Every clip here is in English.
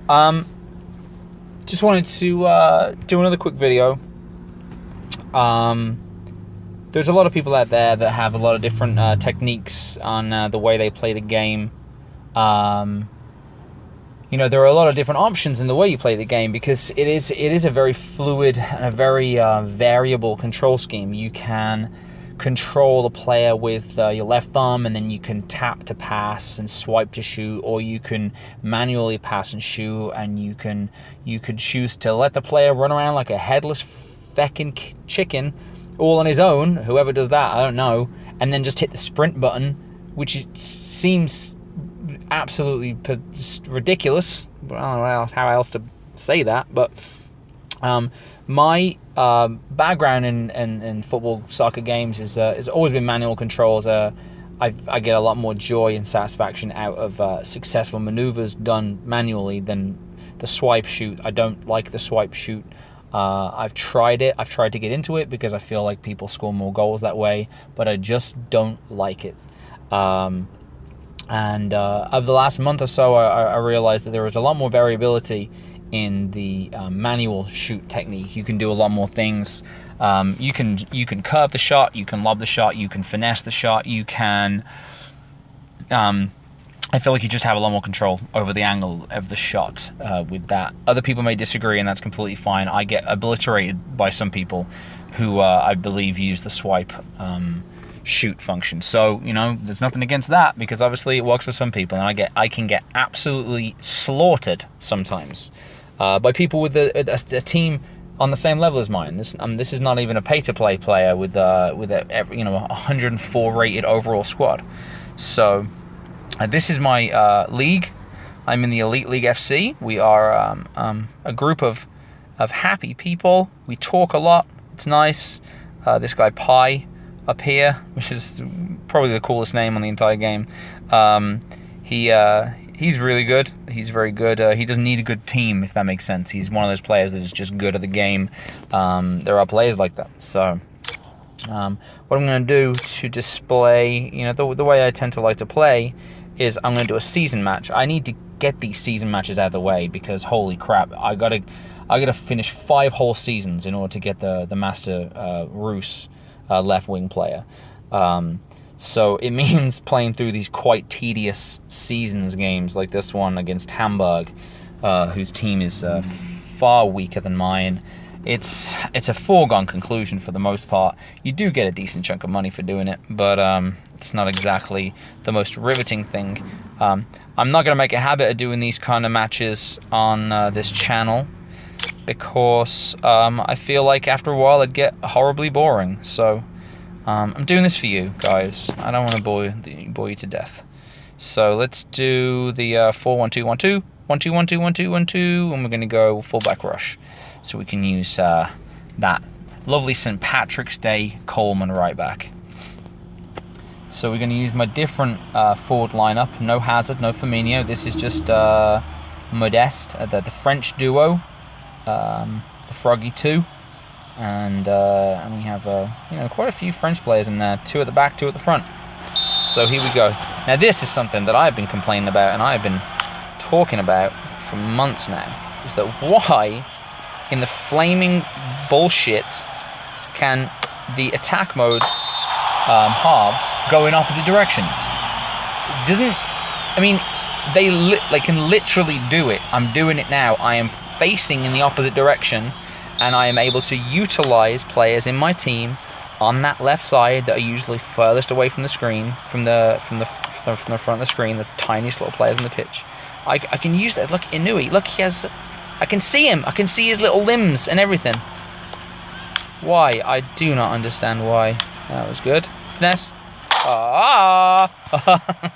Just wanted to do another quick video. There's a lot of people out there that have a lot of different techniques on the way they play the game. You know, there are a lot of different options in the way you play the game because it is a very fluid and a very variable control scheme. You can control the player with your left thumb, and then you can tap to pass and swipe to shoot, or you can manually pass and shoot, and you could choose to let the player run around like a headless feckin' chicken all on his own. Whoever does that, I don't know, and then just hit the sprint button, which seems absolutely ridiculous. I don't know how else to say that, but my background in football, soccer games has always been manual controls. I get a lot more joy and satisfaction out of successful maneuvers done manually than the swipe shoot. I don't like the swipe shoot. I've tried it. I've tried to get into it because I feel like people score more goals that way, but I just don't like it. And over the last month or so, I realized that there was a lot more variability in the manual shoot technique. You can do a lot more things. You can curve the shot, you can lob the shot, you can finesse the shot, you can... I feel like you just have a lot more control over the angle of the shot with that. Other people may disagree, and that's completely fine. I get obliterated by some people who I believe use the swipe shoot function. So, you know, there's nothing against that because obviously it works for some people, and I can get absolutely slaughtered sometimes by people with a team on the same level as mine. This is not even a pay-to-play player with a 104 rated overall squad. So this is my league. I'm in the Elite League FC. We are a group of happy people. We talk a lot. It's nice. This guy Pi up here, which is probably the coolest name on the entire game. He's really good. He's very good. He doesn't need a good team, if that makes sense. He's one of those players that is just good at the game. There are players like that. So what I'm going to do to display, you know, the way I tend to like to play is I'm going to do a season match. I need to get these season matches out of the way because holy crap, I gotta finish 5 whole seasons in order to get the Master Roos left wing player. So it means playing through these quite tedious seasons games like this one against Hamburg, whose team is far weaker than mine. It's a foregone conclusion for the most part. You do get a decent chunk of money for doing it, but it's not exactly the most riveting thing. I'm not going to make a habit of doing these kind of matches on this channel because I feel like after a while it'd get horribly boring. So I'm doing this for you guys. I don't want to bore you to death. So let's do the 4-1-2-1-2, 1-2-1-2, 1-2-1-2, and we're going to go fullback rush. So we can use that lovely St. Patrick's Day Coleman right back. So we're going to use my different forward lineup. No Hazard, no Firmino. This is just Modeste, the French duo, the Froggy 2. And we have quite a few French players in there. 2 at the back, 2 at the front. So here we go. Now this is something that I've been complaining about and I've been talking about for months now. Is that why in the flaming bullshit can the attack mode halves go in opposite directions? It doesn't. I mean, they can literally do it. I'm doing it now. I am facing in the opposite direction, and I am able to utilize players in my team on that left side that are usually furthest away from the screen, from the front of the screen, the tiniest little players on the pitch. I can use that. Look, Inui. Look, he has. I can see him. I can see his little limbs and everything. Why? I do not understand why. That was good. Finesse. Ah!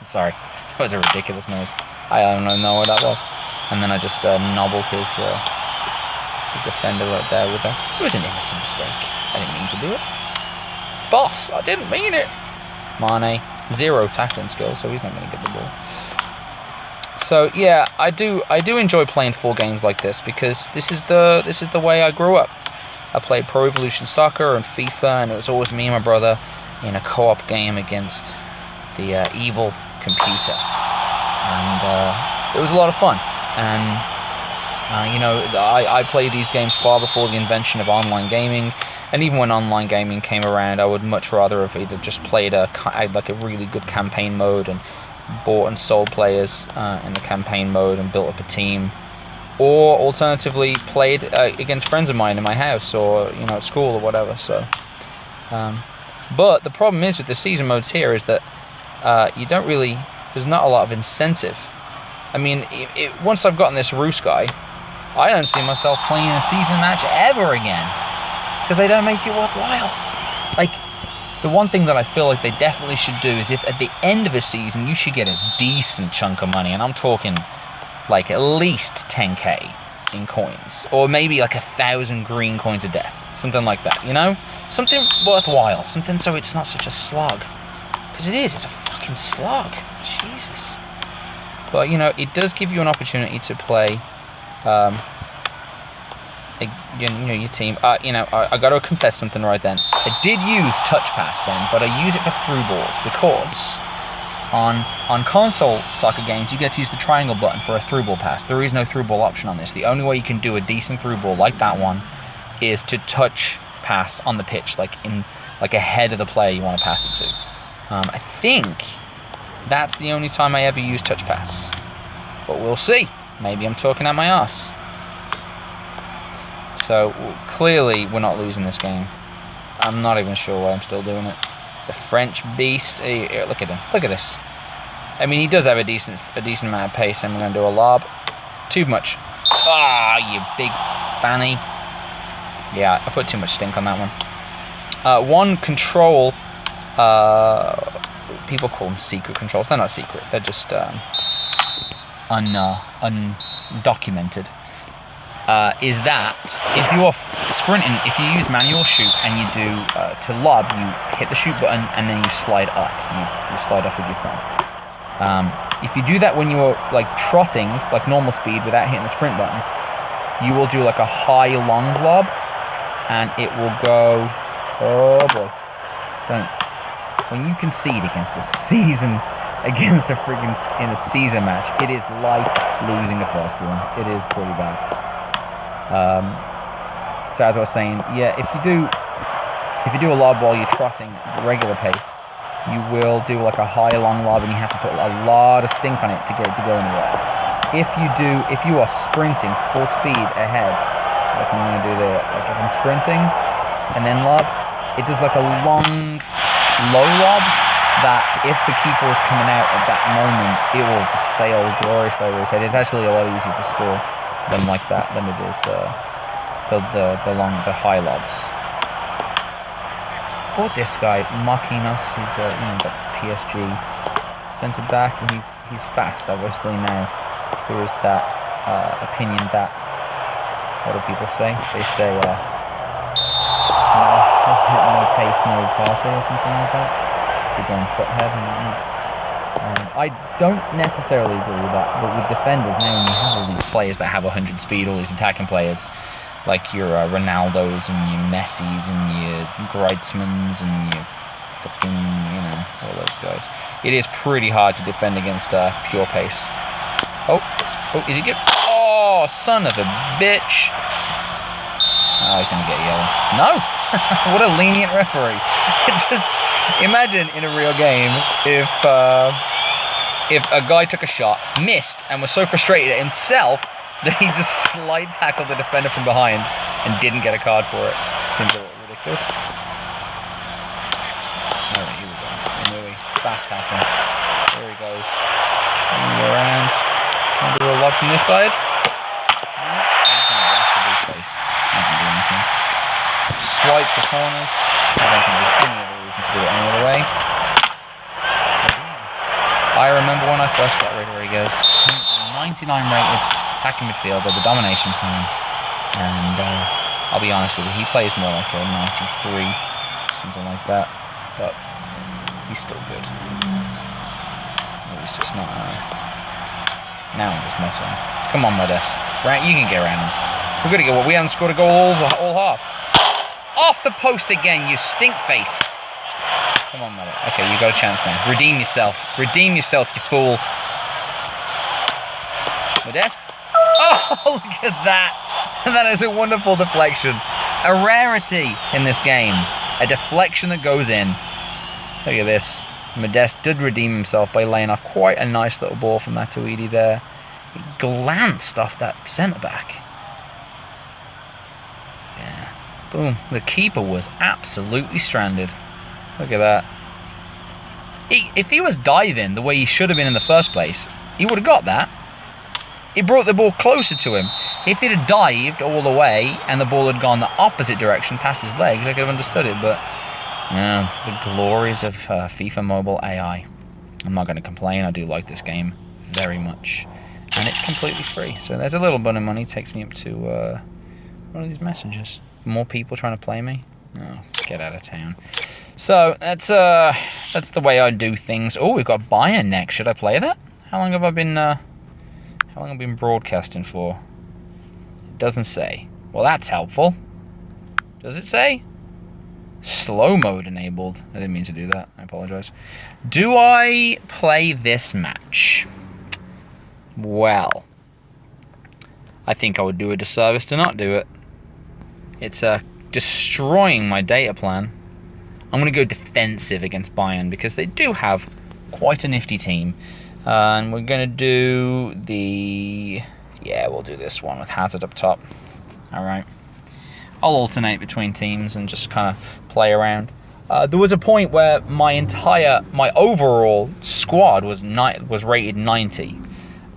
Sorry. That was a ridiculous noise. I don't know what that was. And then I just nobbled his defender right there with a... It was an innocent mistake. I didn't mean to do it. Boss, I didn't mean it. Mane, 0 tackling skill, so he's not going to get the ball. So yeah, I do enjoy playing 4 games like this because this is the way I grew up. I played Pro Evolution Soccer and FIFA, and it was always me and my brother in a co-op game against the evil computer, and it was a lot of fun. And You know, I played these games far before the invention of online gaming, and even when online gaming came around, I would much rather have either just played like a really good campaign mode and bought and sold players in the campaign mode and built up a team, or alternatively played against friends of mine in my house or, you know, at school or whatever. So, but the problem is with the season modes here is that there's not a lot of incentive. I mean, once I've gotten this Roos guy, I don't see myself playing a season match ever again, because they don't make it worthwhile. Like, the one thing that I feel like they definitely should do is if at the end of a season you should get a decent chunk of money, and I'm talking like at least 10k in coins, or maybe like 1,000 green coins of death, something like that, you know? Something worthwhile, something so it's not such a slog. Because it's a fucking slog. Jesus. But, you know, it does give you an opportunity to play, again, you know, your team. You know, I got to confess something right then. I did use touch pass then, but I use it for through balls because on console soccer games, you get to use the triangle button for a through ball pass. There is no through ball option on this. The only way you can do a decent through ball like that one is to touch pass on the pitch, like ahead of the player you want to pass it to. I think that's the only time I ever use touch pass, but we'll see. Maybe I'm talking out my ass. So clearly we're not losing this game. I'm not even sure why I'm still doing it. The French beast. Look at him. Look at this. I mean, he does have a decent amount of pace, and we're going to do a lob. Too much. Ah, you big fanny. Yeah, I put too much stink on that one. One control. People call them secret controls. They're not secret. They're just undocumented. Is that if you're sprinting, if you use manual shoot and you do to lob, you hit the shoot button and then you slide up. You slide up with your thumb. If you do that when you're like trotting, like normal speed, without hitting the sprint button, you will do like a high long lob, and it will go. Oh boy! Don't. When you concede against a season in a season match, it is like losing a firstborn. It is pretty bad. So as I was saying, yeah, if you do a lob while you're trotting at regular pace, you will do like a high long lob, and you have to put a lot of stink on it to get it to go anywhere. If you are sprinting full speed ahead, like I'm gonna do there, like if I'm sprinting and then lob, it does like a long low lob that if the keeper is coming out at that moment, it will just sail gloriously over his head. It's actually a lot easier to score them like that than it is the high lobs. Or this guy mocking us. He's you know, got PSG centre back, and he's fast. Obviously now there is that opinion that, what do people say? They say no pace, no party, or something like that. You're going foot head. I don't necessarily agree with that, but with defenders now, when you have all these players that have 100 speed, all these attacking players, like your Ronaldos and your Messis and your Griezmanns and your fucking, you know, all those guys, it is pretty hard to defend against pure pace. Oh, is he good? Oh, son of a bitch! Oh, he's gonna get yellow. No! What a lenient referee. Just imagine in a real game if a guy took a shot, missed, and was so frustrated at himself that he just slide tackled the defender from behind and didn't get a card for it. Seems a little ridiculous. Alright, here we go. Anyway, fast passing. There he goes. Moving around. I'll do a lob from this side. Swipe for corners. I don't think there's any other reason to do it any other way. I remember when I first got Rodriguez, 99 rated attacking midfielder, the domination plan, and I'll be honest with you, he plays more like a 93, something like that, but he's still good. He's just not. Now I'm just muttering. Come on, Modest. Right, you can get around him. We're gonna go. We haven't scored a goal all half. Off the post again, you stink face. Come on, mother. Okay, you got a chance now. Redeem yourself. Redeem yourself, you fool. Modest. Oh, look at that. That is a wonderful deflection. A rarity in this game. A deflection that goes in. Look at this. Modeste did redeem himself by laying off quite a nice little ball from Matuidi there. He glanced off that centre-back. Yeah. Boom. The keeper was absolutely stranded. Look at that. If he was diving the way he should have been in the first place, he would have got that. He brought the ball closer to him. If he'd have dived all the way and the ball had gone the opposite direction past his legs, I could have understood it, but yeah, the glories of FIFA Mobile AI. I'm not going to complain. I do like this game very much. And it's completely free. So there's a little bit of money. Takes me up to, what are these messages? More people trying to play me? Oh, get out of town. So that's the way I do things. Oh, we've got Bayern next. Should I play that? How long have I been broadcasting for? It doesn't say. Well, that's helpful. Does it say? Slow mode enabled. I didn't mean to do that. I apologize. Do I play this match? Well, I think I would do a disservice to not do it. It's destroying my data plan. I'm going to go defensive against Bayern because they do have quite a nifty team. And we're going to do the... Yeah, we'll do this one with Hazard up top. Alright. I'll alternate between teams and just kind of play around. There was a point where my overall squad was rated 90.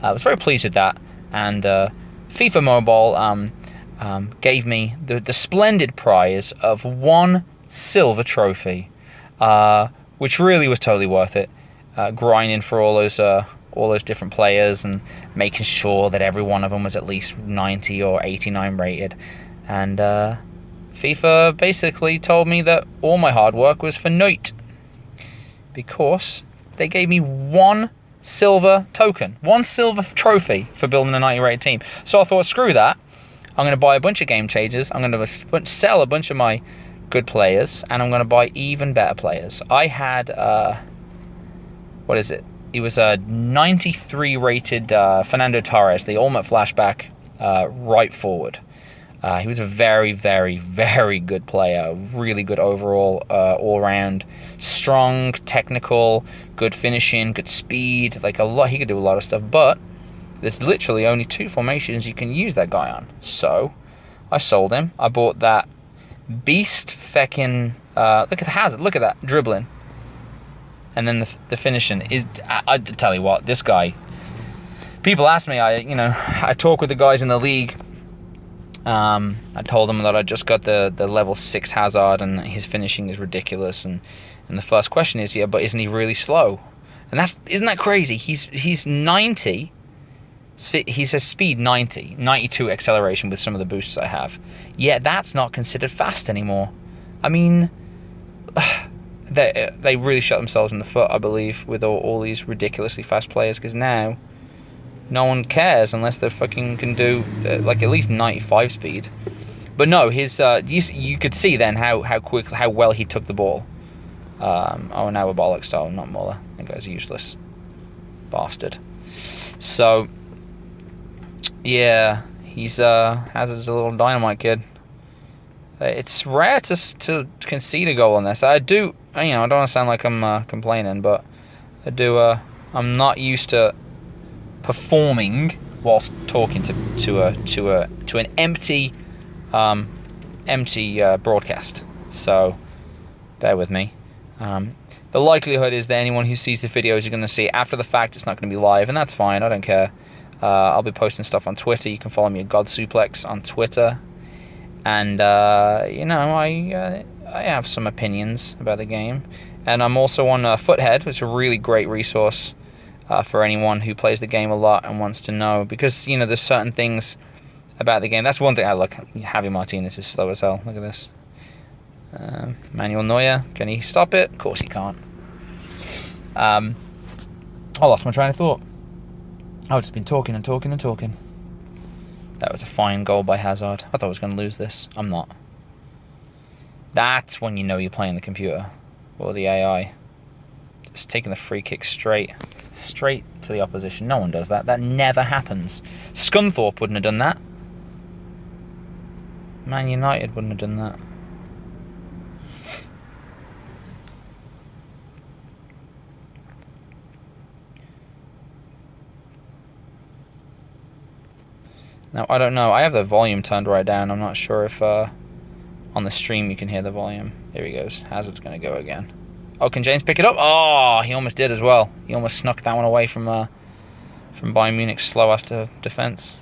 I was very pleased with that. And FIFA Mobile gave me the splendid prize of 1 silver trophy, which really was totally worth it. Grinding for all those different players and making sure that every one of them was at least 90 or 89 rated. And FIFA basically told me that all my hard work was for naught, because they gave me 1 silver token, 1 silver trophy for building a 90 rated team. So I thought, screw that. I'm going to buy a bunch of game changers. I'm going to sell a bunch of my good players, and I'm going to buy even better players. I had, what is it? It was a 93 rated Fernando Torres, the ultimate flashback right forward. He was a very, very, very good player. Really good overall, all-round, strong, technical, good finishing, good speed. Like he could do a lot of stuff. But there's literally only 2 formations you can use that guy on. So I sold him. I bought that beast feckin'. Look at the Hazard. Look at that dribbling. And then the finishing is. I tell you what, this guy. People ask me. I talk with the guys in the league. I told them that I just got the level 6 Hazard and his finishing is ridiculous, and the first question is, yeah, but isn't he really slow? And isn't that crazy? He's 90. He says speed 90, 92 acceleration with some of the boosts I have. Yet that's not considered fast anymore. I mean, they really shot themselves in the foot, I believe, with all these ridiculously fast players, because now no one cares unless they fucking can do like at least 95 speed. But no, his you could see then how well he took the ball. Oh, now we're bollocks style, not Muller. That guy's useless bastard. So yeah, he's Hazard's a little dynamite kid. It's rare to concede a goal on this. I do, I don't want to sound like I'm complaining, but I do. I'm not used to performing whilst talking to an empty broadcast. So bear with me. The likelihood is that anyone who sees the videos is going to see it after the fact. It's not going to be live, and that's fine. I don't care. I'll be posting stuff on Twitter. You can follow me at GodSuplex on Twitter. And I have some opinions about the game. And I'm also on Foothead, which is a really great resource for anyone who plays the game a lot and wants to know. Because, there's certain things about the game. That's one thing I look. Javi Martinez is slow as hell. Look at this. Manuel Neuer. Can he stop it? Of course he can't. I lost my train of thought. I've just been talking and talking and talking. That was a fine goal by Hazard. I thought I was going to lose this. I'm not. That's when you know you're playing the computer or the AI. Just taking the free kick straight. Straight to the opposition. No one does that. That never happens. Scunthorpe wouldn't have done that. Man United wouldn't have done that. Now, I don't know. I have the volume turned right down. I'm not sure if on the stream you can hear the volume. Here he goes. Hazard's going to go again. Oh, can James pick it up? Oh, he almost did as well. He almost snuck that one away from Bayern Munich's slow-ass defense.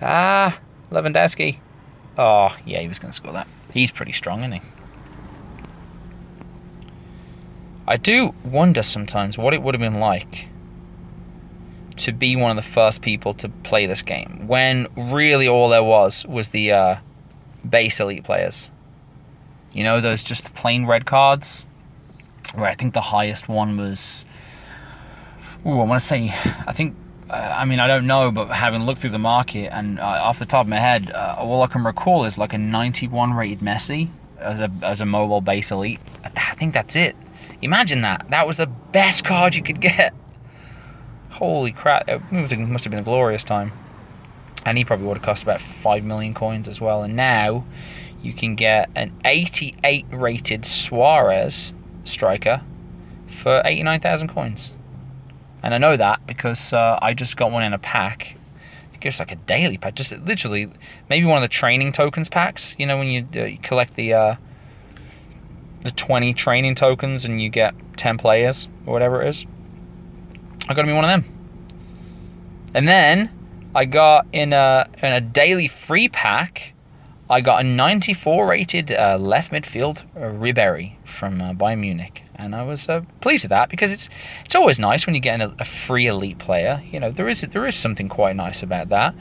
Ah, Lewandowski. Oh, yeah, he was going to score that. He's pretty strong, isn't he? I do wonder sometimes what it would have been like to be one of the first people to play this game, when really all there was the base elite players. You know, those just plain red cards, where I think the highest one was, I want to say, I mean, I don't know, but having looked through the market, and off the top of my head, all I can recall is like a 91 rated Messi as a mobile base elite. I think that's it. Imagine that. That was the best card you could get. Holy crap, it must have been a glorious time. And he probably would have cost about 5 million coins as well. And now you can get an 88 rated Suarez striker for 89,000 coins. And I know that because I just got one in a pack. It gives like a daily pack, just literally maybe one of the training tokens packs. You know, when you collect the 20 training tokens and you get 10 players or whatever it is. I got me one of them. And then I got in a daily free pack, I got a 94 rated left midfield Ribéry from Bayern Munich. And I was pleased with that, because it's always nice when you get a free elite player. You know, there is something quite nice about that.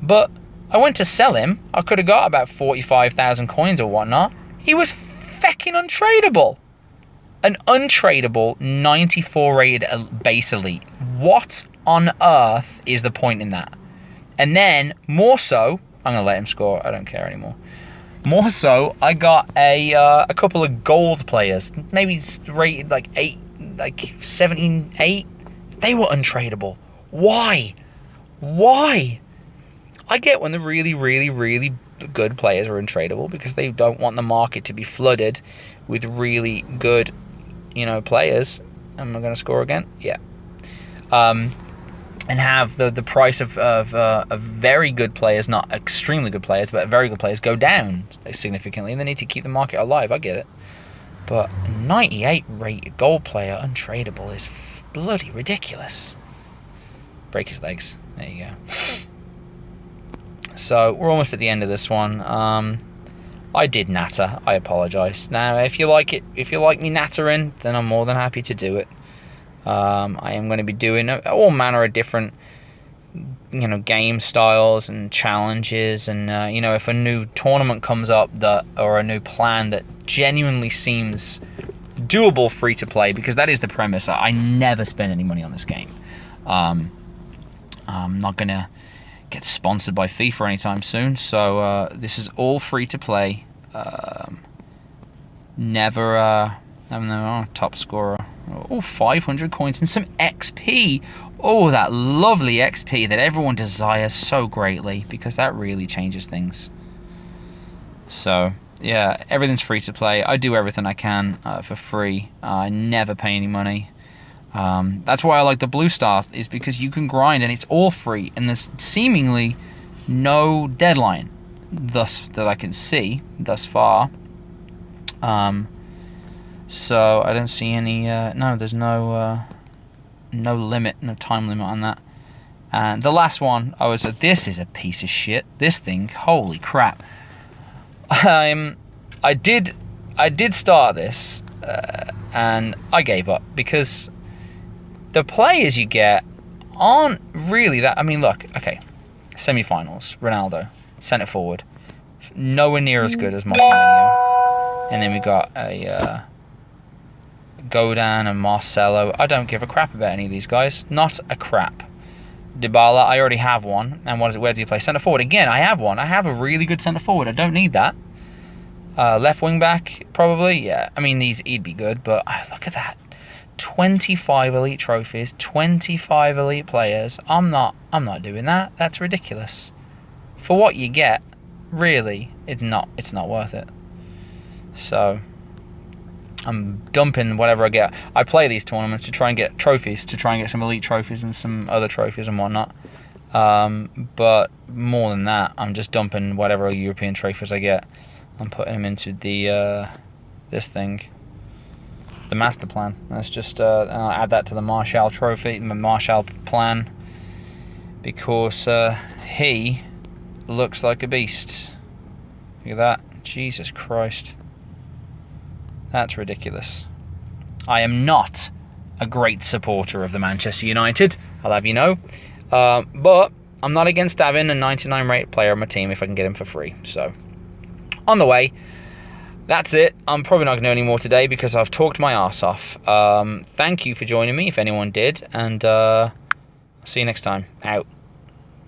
But I went to sell him. I could have got about 45,000 coins or whatnot. He was fecking untradeable. An untradeable 94 rated base elite. What on earth is the point in that? And then, more so, I'm going to let him score. I don't care anymore. More so, I got a couple of gold players. Maybe rated like 8, like 17, 8. They were untradeable. Why? Why? I get when the really, really, really good players are untradeable, because they don't want the market to be flooded with really good, you know, players. Am I going to score again? Yeah. And have the price of very good players, not extremely good players, but very good players, go down significantly, and they need to keep the market alive. I get it. But 98 rated gold player untradeable is bloody ridiculous. Break his legs. There you go. So we're almost at the end of this one. I did natter. I apologise. Now, if you like it, if you like me nattering, then I'm more than happy to do it. I am going to be doing all manner of different, you know, game styles and challenges, and you know, if a new tournament comes up or a new plan that genuinely seems doable free to play, because that is the premise. I never spend any money on this game. I'm not going to get sponsored by FIFA anytime soon, so this is all free to play. Never top scorer. Oh, 500 coins and some XP. Oh, that lovely XP that everyone desires so greatly, because that really changes things. So yeah, everything's free to play. I do everything I can for free. I never pay any money. That's why I like the Blue Star, is because you can grind and it's all free, and there's seemingly no deadline thus that I can see thus far. So I don't see any no, there's no limit, no time limit on that. And the last one, I was this is a piece of shit. This thing, holy crap. I did start this and I gave up, because the players you get aren't really that. I mean, look, okay, semi-finals, Ronaldo, centre forward, nowhere near as good as Martinelli. And then we got a Godin and Marcelo. I don't give a crap about any of these guys. Not a crap. Dybala, I already have one. And where does he play? Centre forward. Again, I have one. I have a really good centre forward. I don't need that. Left wing back, probably. Yeah, I mean, he'd be good, but look at that. 25 elite trophies, 25 elite players. I'm not doing that. That's ridiculous. For what you get, really, it's not worth it. So I'm dumping whatever I get. I play these tournaments to try and get trophies, to try and get some elite trophies and some other trophies and whatnot. But more than that, I'm just dumping whatever European trophies I get. I'm putting them into the this thing, the master plan. Let's just I'll add that to the Marshall trophy, the Marshall plan, because he looks like a beast. Look at that. Jesus Christ. That's ridiculous. I am not a great supporter of the Manchester United, I'll have you know. But I'm not against having a 99 rate player on my team if I can get him for free. So, on the way. That's it. I'm probably not going to do any more today because I've talked my arse off. Thank you for joining me, if anyone did. And see you next time. Out.